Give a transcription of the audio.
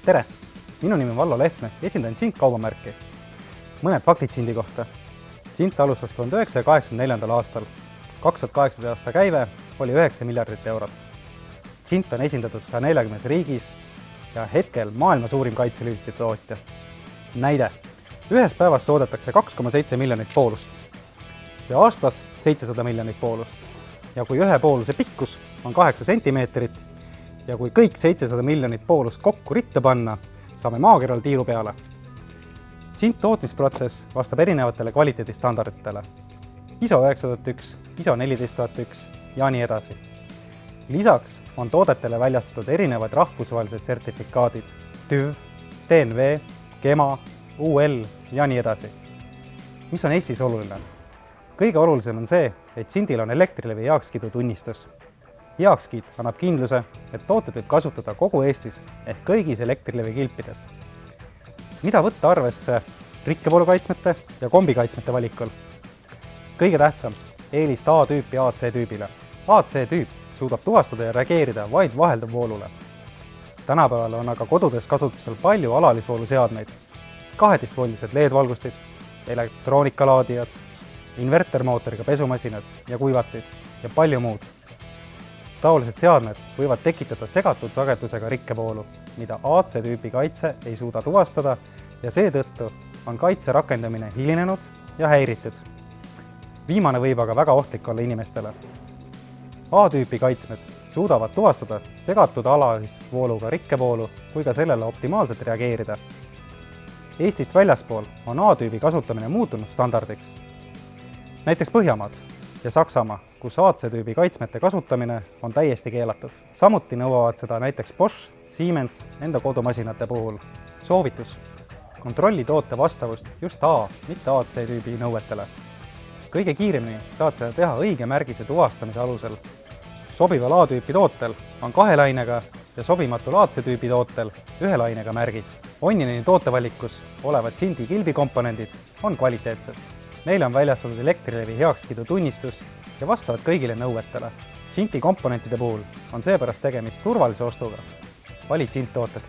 Tere! Minu nimi on Vallo Lehtme, esindan Cint kaubamärki. Mõned faktid Cinti kohta. Cint alustas 1984. aastal. 2018 aasta käive oli 9 miljardit eurot. Cint on esindatud 140 riigis ja hetkel maailma suurim kaitselülitite tootja. Näide. Ühes päevas toodetakse 2,7 miljonit poolust ja aastas 700 miljonit poolust. Ja kui ühe pooluse pikkus on 8 sentimeetrit ja kui kõik 700 miljonit poolust kokku ritta panna, saame maakeral tiiru peale. Cint tootmisprotsess vastab erinevatele kvaliteedistandarditele. ISO 9001, ISO 14001 ja nii edasi. Lisaks on toodetele väljastatud erinevad rahvusvahelised sertifikaadid TÜV, DNV, GEMA, UL ja nii edasi. Mis on Eestis oluline? Kõige olulisem on see, et Cintil on Elektrilevi heakskiidu tunnistus. Heakskiit annab kindluse, et tooted võib kasutada kogu Eestis ehk kõigis Elektrilevi kilpides. Mida võtta arvesse rikkevoolukaitsmete ja kombikaitsmete valikul? Kõige tähtsam, eelist A-tüüpi AC-tüübile. AC-tüüp suudab tuvastada ja reageerida vaid vahelduvvoolule. Tänapäeval on aga kodudes kasutusel palju alalisvooluseadmeid, 12-voltised LED-valgustid, elektroonikalaadijad, invertermootoriga pesumasinad ja kuivatid ja palju muud. Taolised seadmed võivad tekitada segatud sagedusega rikkevoolu, mida AC-tüüpi kaitse ei suuda tuvastada ja seetõttu on kaitse rakendamine hilinenud ja häiritud. Viimane võib aga väga ohtlik olla inimestele. A-tüüpi kaitsmed suudavad tuvastada segatud alalisvooluga rikkevoolu kui ka sellele optimaalselt reageerida. Eestist väljaspool on A-tüübi kasutamine muutunud standardiks. Näiteks Põhjamaad ja Saksamaa, kus AC-tüübi kaitsmete kasutamine on täiesti keelatud. Samuti nõuavad seda näiteks Bosch, Siemens enda kodumasinate puhul. Soovitus. Kontrolli toote vastavust just A, mitte AC-tüübi nõuetele. Kõige kiiremini saad seda teha õige märgise tuvastamise alusel. Sobival A-tüüpi tootel on 2 lainega ja sobimatul AC-tüübi tootel 1 lainega märgis. Onnineni tootevalikus olevad Cinti kilbikomponendid on kvaliteetsed. Neile on väljastatud Elektrilevi heakskiidu tunnistus ja vastavad kõigile nõuetele. Cinti komponentide puhul on seepärast tegemist turvalise ostuga. Vali Cint tooted.